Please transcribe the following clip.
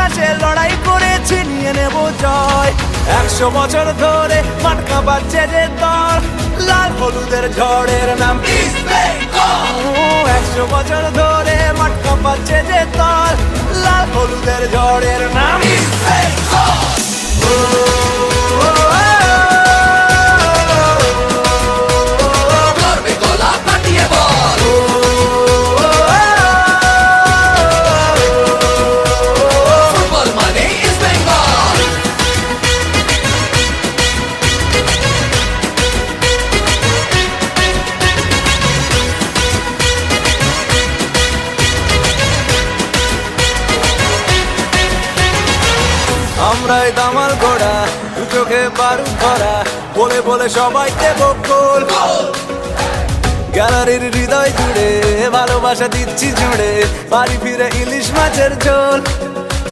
ইতিহাসে লড়াই করেছি নিয়ে নেব জয়। 100 বছর ধরে মাঠ কাঁপাচ্ছে যে দল, লাল হলুদের ঝড়ের নাম ইস্ট বেঙ্গল। 100 বছর ধরে মাঠ কাঁপাচ্ছে যে দল, লাল হলুদের ঝড়ের নাম ইস্ট বেঙ্গল। আমরাই দামাল ঘোড়া, দু চোখে বারুদ ধরা, বলে বলে সবাই দেব গোল। গ্যালারির হৃদয় জুড়ে ভালোবাসা দিচ্ছি জুড়ে, বাড়ি ফিরে ইলিশ মাছের ঝোল।